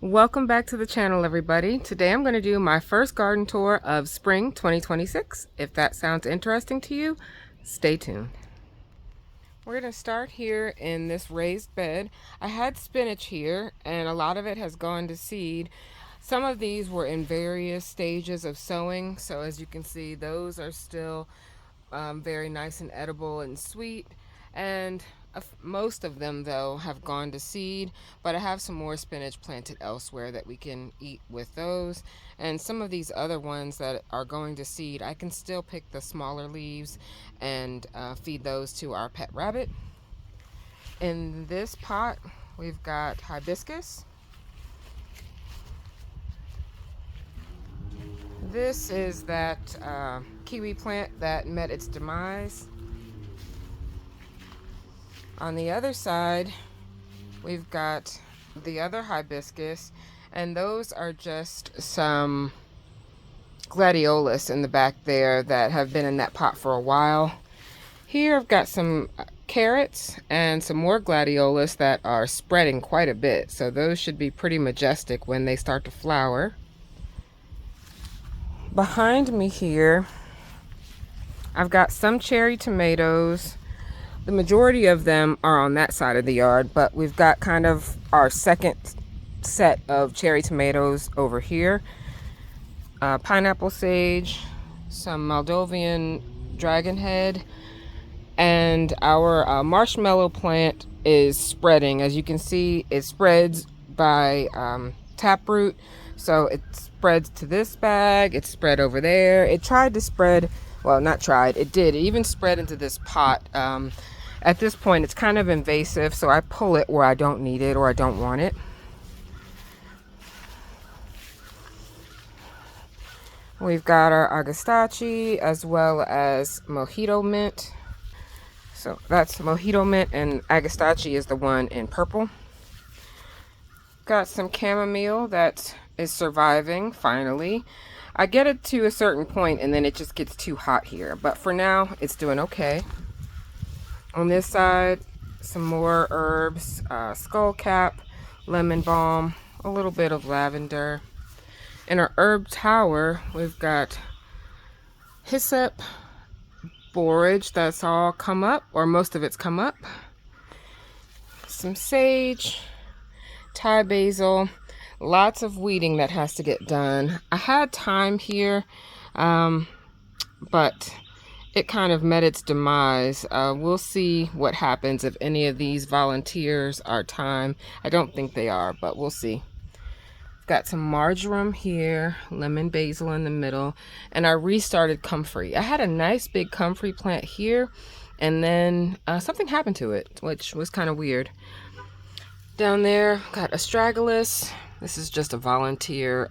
Welcome back to the channel, everybody. Today I'm going to do my first garden tour of spring 2026. If that sounds interesting to you, stay tuned. We're going to start here in this raised bed. I had spinach here and a lot of it has gone to seed. Some of these were in various stages of sowing, so as you can see, those are still very nice and edible and sweet. And most of them, though, have gone to seed, but I have some more spinach planted elsewhere that we can eat with those. And some of these other ones that are going to seed, I can still pick the smaller leaves and feed those to our pet rabbit. In this pot, we've got hibiscus. This is that kiwi plant that met its demise. On the other side, we've got the other hibiscus, and those are just some gladiolus in the back there that have been in that pot for a while. Here I've got some carrots and some more gladiolus that are spreading quite a bit, so those should be pretty majestic when they start to flower. Behind me here, I've got some cherry tomatoes. The majority of them are on that side of the yard, but we've got kind of our second set of cherry tomatoes over here. Pineapple sage, some Moldovan dragon head, and our marshmallow plant is spreading. As you can see, it spreads by taproot, so it spreads to this bag, it's spread over there. It tried to spread, well, not tried, it did. It even spread into this pot. At this point, it's kind of invasive, so I pull it where I don't need it or I don't want it. We've got our agastache as well as mojito mint. So that's mojito mint, and agastache is the one in purple. Got some chamomile that is surviving, finally. I get it to a certain point and then it just gets too hot here, but for now, it's doing okay. On this side, some more herbs, skullcap, lemon balm, a little bit of lavender. In our herb tower, we've got hyssop, borage, that's all come up, or most of it's come up. Some sage, Thai basil, lots of weeding that has to get done. I had thyme here, but it kind of met its demise. We'll see what happens if any of these volunteers are thyme. I don't think they are, but we'll see. Got some marjoram here, lemon basil in the middle, and I restarted comfrey. I had a nice big comfrey plant here, and then something happened to it, which was kind of weird. Down there, got astragalus. This is just a volunteer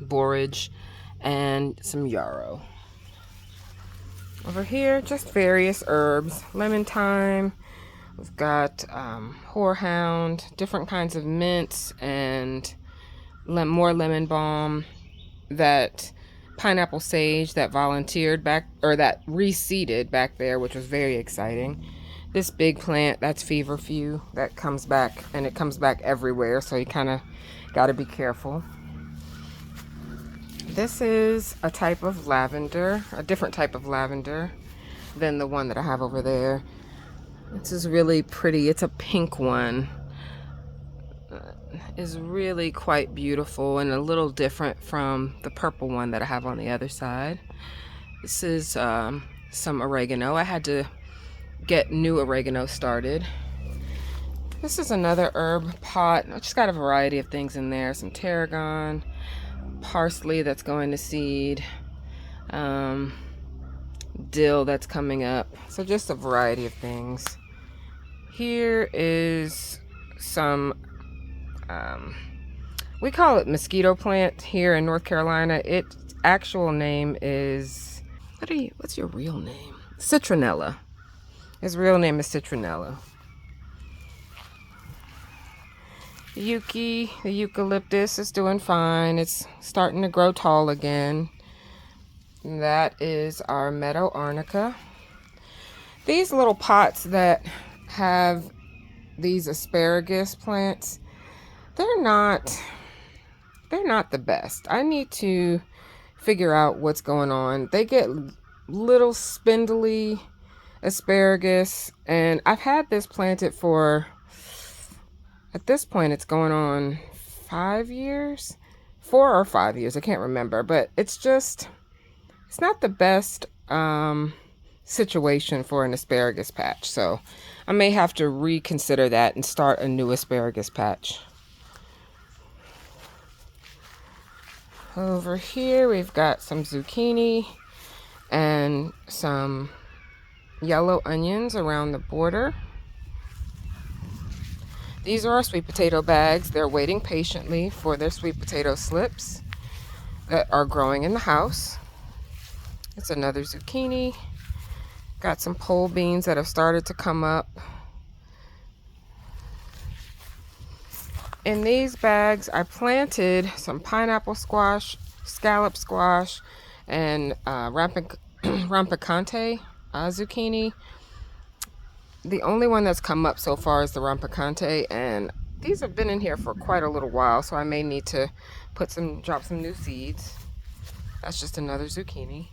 borage, and some yarrow. Over here, just various herbs, lemon thyme. We've got horehound, different kinds of mints, and more lemon balm. That pineapple sage that volunteered back, or that reseeded back there, which was very exciting. This big plant, that's feverfew, that comes back, and it comes back everywhere, so you kind of got to be careful. This is a type of lavender, a different type of lavender than the one that I have over there. This is really pretty. It's a pink one. Is really quite beautiful and a little different from the purple one that I have on the other side. This is some oregano. I had to get new oregano started. This is another herb pot. I just got a variety of things in there. Some tarragon, parsley that's going to seed, dill that's coming up. So just a variety of things. Here is some, we call it mosquito plant here in North Carolina. Its actual name is, what's your real name? Citronella. His real name is Citronella. Yuki, the eucalyptus, is doing fine. It's starting to grow tall again. And that is our meadow arnica. These little pots that have these asparagus plants, they're not they're not the best. I need to figure out what's going on. They get little spindly asparagus, and I've had this planted for, at this point it's going on 5 years, 4 or 5 years, I can't remember, but it's not the best situation for an asparagus patch. So I may have to reconsider that and start a new asparagus patch. Over here we've got some zucchini and some yellow onions around the border. These are our sweet potato bags. They're waiting patiently for their sweet potato slips that are growing in the house. It's another zucchini. Got some pole beans that have started to come up. In these bags, I planted some pineapple squash, scallop squash, and rampicante zucchini. The only one that's come up so far is the rampicante, and these have been in here for quite a little while, so I may need to drop some new seeds. That's just another zucchini.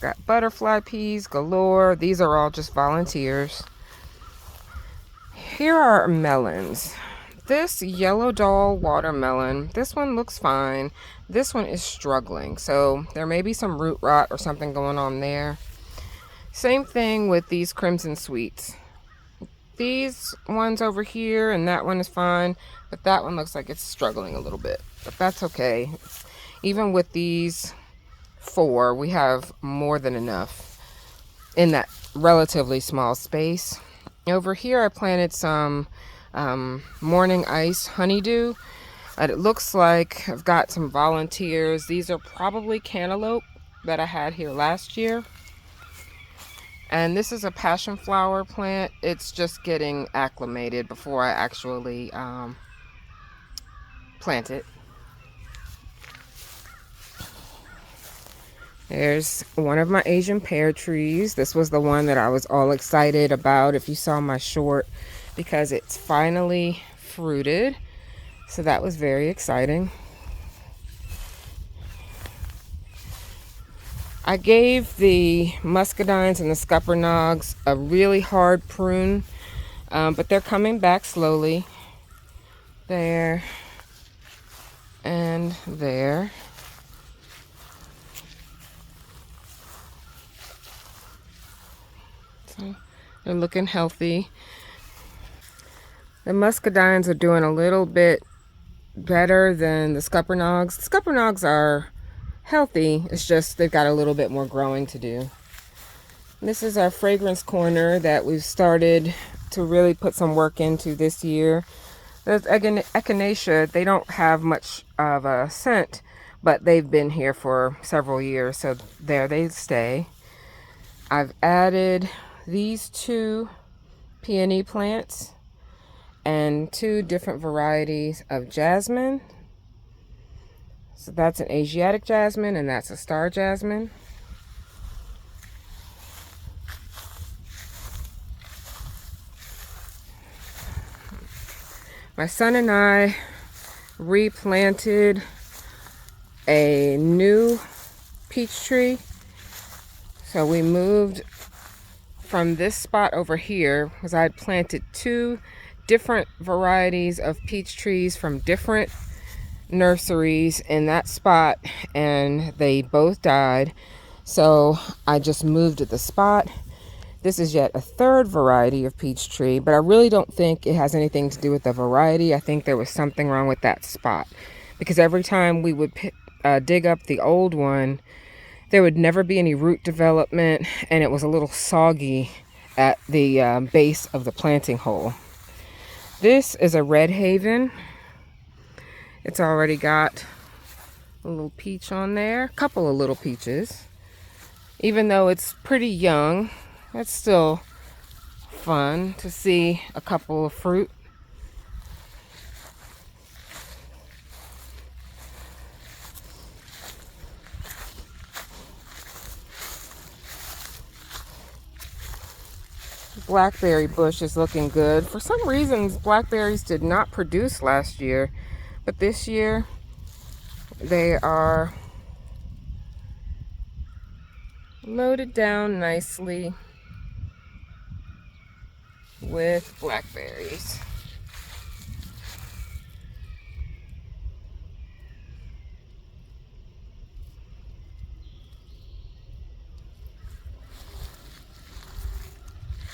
Got butterfly peas galore. These are all just volunteers. Here are melons. This yellow doll watermelon, this one looks fine. This one is struggling, so there may be some root rot or something going on there. Same thing with these crimson sweets. These ones over here and that one is fine, but that one looks like it's struggling a little bit. But that's okay. Even with these 4, we have more than enough in that relatively small space. Over here I planted some morning ice honeydew. It looks like I've got some volunteers. These are probably cantaloupe that I had here last year. And this is a passion flower plant. It's just getting acclimated before I actually plant it. There's one of my Asian pear trees. This was the one that I was all excited about, if you saw my short, because it's finally fruited. So that was very exciting. I gave the muscadines and the scuppernongs a really hard prune, but they're coming back slowly. There and there. So they're looking healthy. The muscadines are doing a little bit better than the scuppernongs. The scuppernongs are healthy, it's just they've got a little bit more growing to do. This is our fragrance corner that we've started to really put some work into this year. Those echinacea, they don't have much of a scent, but they've been here for several years, so there they stay. I've added these 2 peony plants and 2 different varieties of jasmine. So that's an Asiatic jasmine and that's a star jasmine. My son and I replanted a new peach tree. So we moved from this spot over here because I had planted 2 different varieties of peach trees from different nurseries in that spot, and they both died. So I just moved to the spot. This is yet a 3rd variety of peach tree, but I really don't think it has anything to do with the variety. I think there was something wrong with that spot, because every time we would dig up the old one, there would never be any root development, and it was a little soggy at the base of the planting hole. This is a Red Haven. It's already got a little peach on there, a couple of little peaches. Even though it's pretty young, it's still fun to see a couple of fruit. Blackberry bush is looking good. For some reasons, blackberries did not produce last year, but this year they are loaded down nicely with blackberries.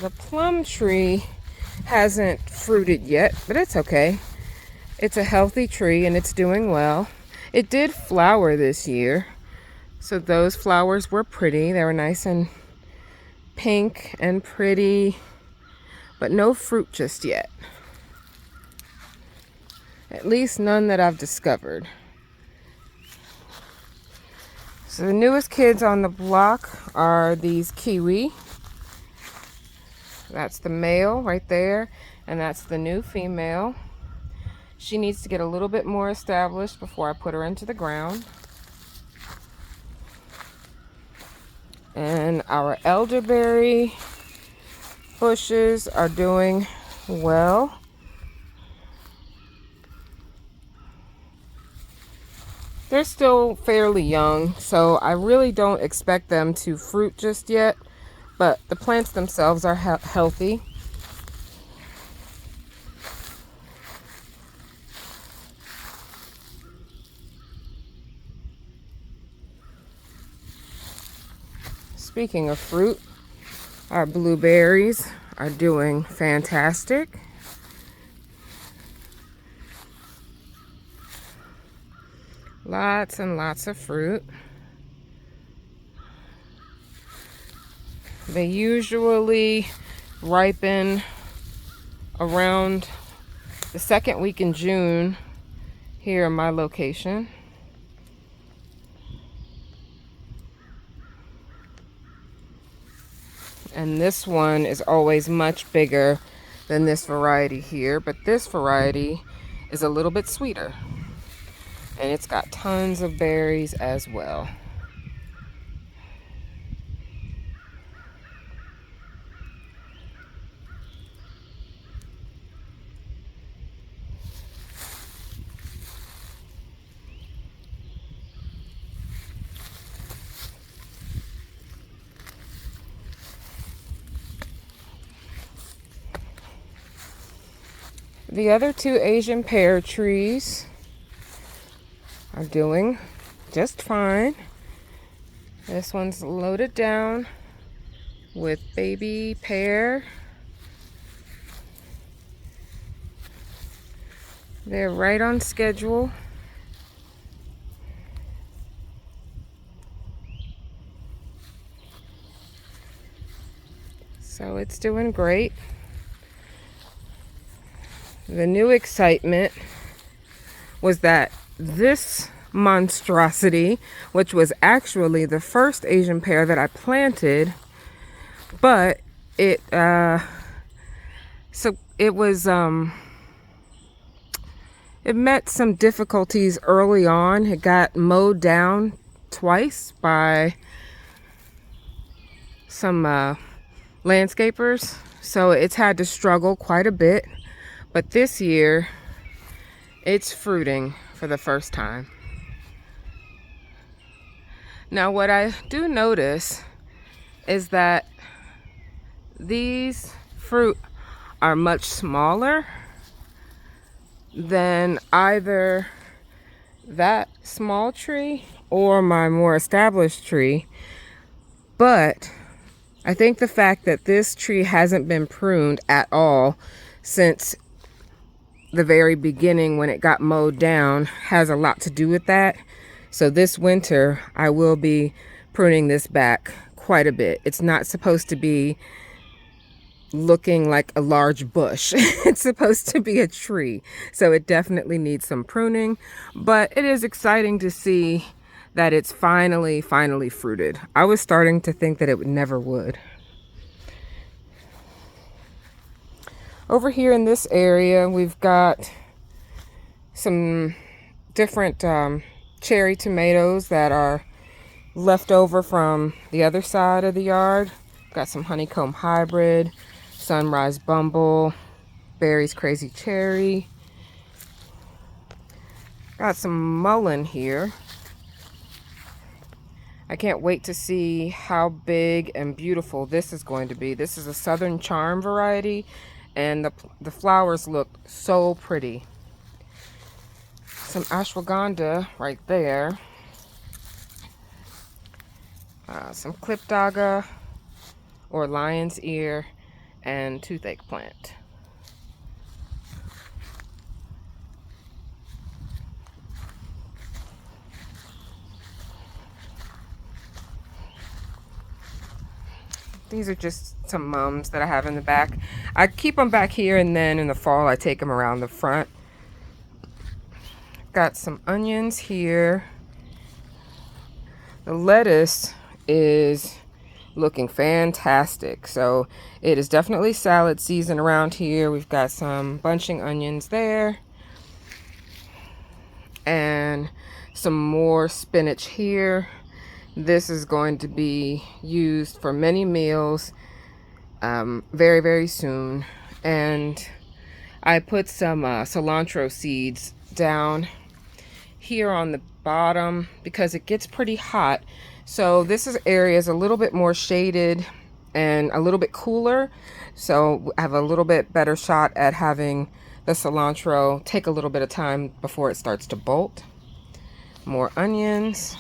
The plum tree hasn't fruited yet, but it's okay. It's a healthy tree and it's doing well. It did flower this year, so those flowers were pretty. They were nice and pink and pretty, but no fruit just yet. At least none that I've discovered. So the newest kids on the block are these kiwi. That's the male right there, and that's the new female. She needs to get a little bit more established before I put her into the ground. And our elderberry bushes are doing well. They're still fairly young, so I really don't expect them to fruit just yet. But the plants themselves are healthy. Speaking of fruit, our blueberries are doing fantastic. Lots and lots of fruit. They usually ripen around the second week in June here in my location. And this one is always much bigger than this variety here, but this variety is a little bit sweeter. And it's got tons of berries as well. The other two Asian pear trees are doing just fine. This one's loaded down with baby pear. They're right on schedule. So it's doing great. The new excitement was that this monstrosity, which was actually the first Asian pear that I planted, but it it met some difficulties early on. It got mowed down twice by some landscapers, so it's had to struggle quite a bit. But this year, it's fruiting for the first time. Now, what I do notice is that these fruit are much smaller than either that small tree or my more established tree. But I think the fact that this tree hasn't been pruned at all since the very beginning when it got mowed down has a lot to do with that. So this winter I will be pruning this back quite a bit. It's not supposed to be looking like a large bush. It's supposed to be a tree, so it definitely needs some pruning, but it is exciting to see that it's finally fruited. I was starting to think that it never would. Over here in this area, we've got some different cherry tomatoes that are left over from the other side of the yard. Got some honeycomb hybrid, Sunrise Bumble, Barry's Crazy Cherry. Got some mullein here. I can't wait to see how big and beautiful this is going to be. This is a Southern Charm variety, and the flowers look so pretty. Some ashwagandha right there. Some Clipdaga or lion's ear and toothache plant. These are just some mums that I have in the back. I keep them back here, and then in the fall I take them around the front. Got some onions here. The lettuce is looking fantastic. So it is definitely salad season around here. We've got some bunching onions there. And some more spinach here. This is going to be used for many meals very, very soon. And I put some cilantro seeds down here on the bottom because it gets pretty hot. So this area is a little bit more shaded and a little bit cooler. So I have a little bit better shot at having the cilantro take a little bit of time before it starts to bolt. More onions.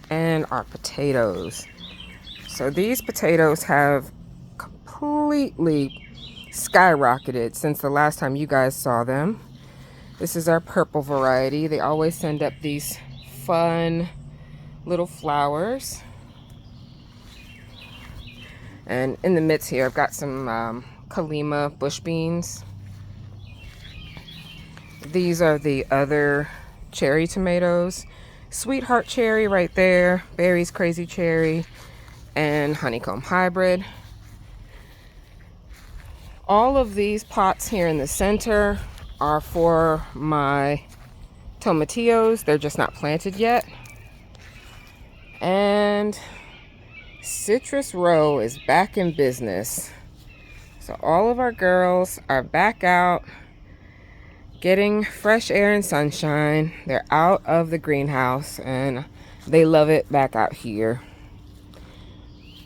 And our potatoes. So these potatoes have completely skyrocketed since the last time you guys saw them. This is our purple variety. They always send up these fun little flowers. And in the midst here, I've got some Kalima bush beans. These are the other cherry tomatoes. Sweetheart cherry right there, Barry's Crazy Cherry, and Honeycomb Hybrid. All of these pots here in the center are for my tomatillos. They're just not planted yet. And Citrus Row is back in business. So all of our girls are back out getting fresh air and sunshine. They're out of the greenhouse and they love it back out here.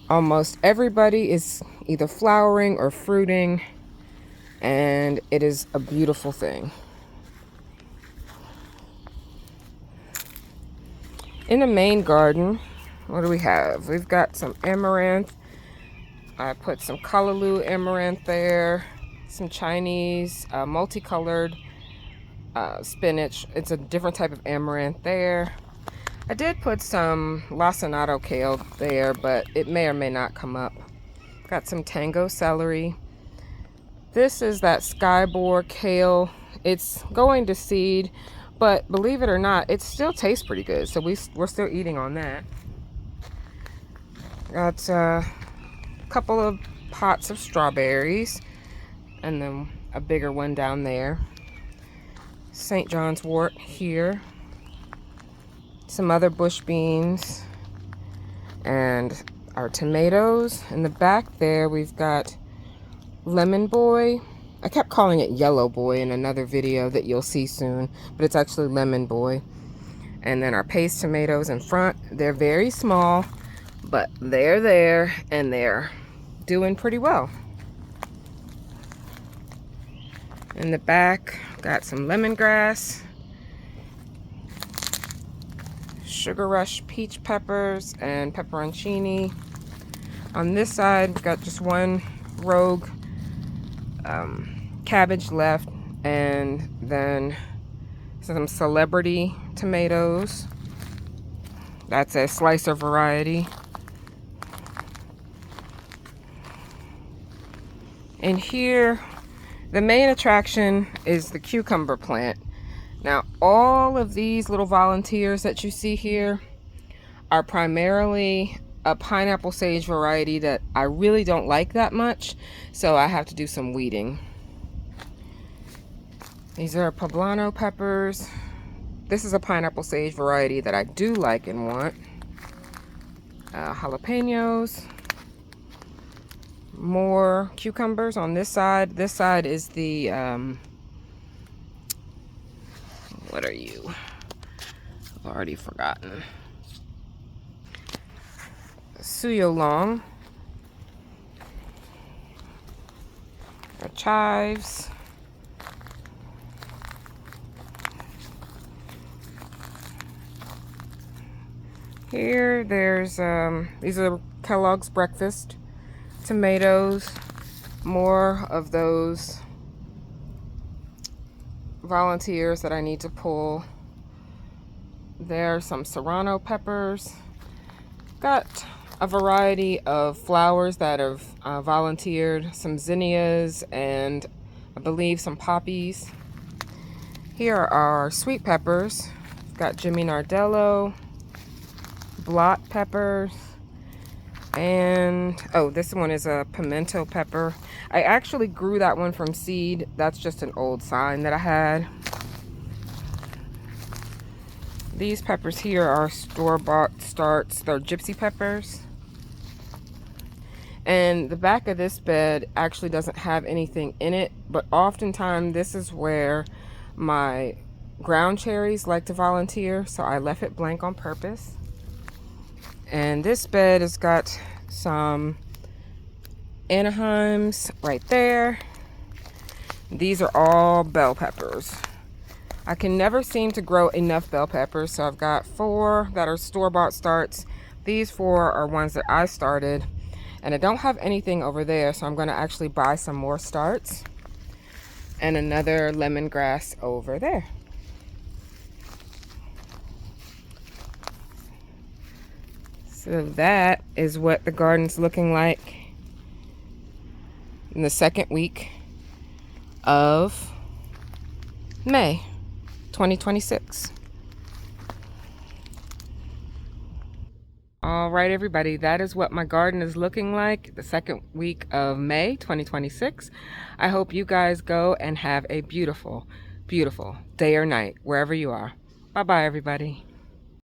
Almost everybody is either flowering or fruiting, and it is a beautiful thing. In the main garden, what do we have? We've got some amaranth. I put some Callaloo amaranth there, some Chinese multicolored spinach. It's a different type of amaranth there. I did put some lacinato kale there, but it may or may not come up. Got some tango celery. This is that Skyboar kale. It's going to seed, but believe it or not, it still tastes pretty good. So we're still eating on that. Got a couple of pots of strawberries, and then a bigger one down there. St. John's wort here, some other bush beans, and our tomatoes. In the back there, we've got Lemon Boy. I kept calling it Yellow Boy in another video that you'll see soon, but it's actually Lemon Boy. And then our paste tomatoes in front. They're very small, but they're there and they're doing pretty well. In the back, got some lemongrass, Sugar Rush peach peppers, and pepperoncini. On this side, we've got just one rogue cabbage left, and then some Celebrity tomatoes. That's a slicer variety. And here, the main attraction is the cucumber plant. Now, all of these little volunteers that you see here are primarily a pineapple sage variety that I really don't like that much, so I have to do some weeding. These are poblano peppers. This is a pineapple sage variety that I do like and want. Jalapenos. More cucumbers on this side. This side is the, what are you? I've already forgotten. Suyo long. Our chives. Here, there's, these are Kellogg's breakfast. Tomatoes. More of those volunteers that I need to pull. There's some serrano peppers. Got a variety of flowers that have volunteered. Some zinnias and I believe some poppies. Here are our sweet peppers. Got Jimmy Nardello, blot peppers, and oh, this one is a pimento pepper. I actually grew that one from seed. That's just an old sign that I had. These peppers here are store-bought starts. They're gypsy peppers. And the back of this bed actually doesn't have anything in it, but oftentimes this is where my ground cherries like to volunteer, so I left it blank on purpose. And this bed has got some Anaheims right there. These are all bell peppers. I can never seem to grow enough bell peppers, so I've got 4 that are store-bought starts. These 4 are ones that I started, and I don't have anything over there, so I'm going to actually buy some more starts and another lemongrass over there. So that is what the garden's looking like in the second week of May 2026. All right, everybody, that is what my garden is looking like the second week of May 2026. I hope you guys go and have a beautiful, beautiful day or night wherever you are. Bye-bye, everybody.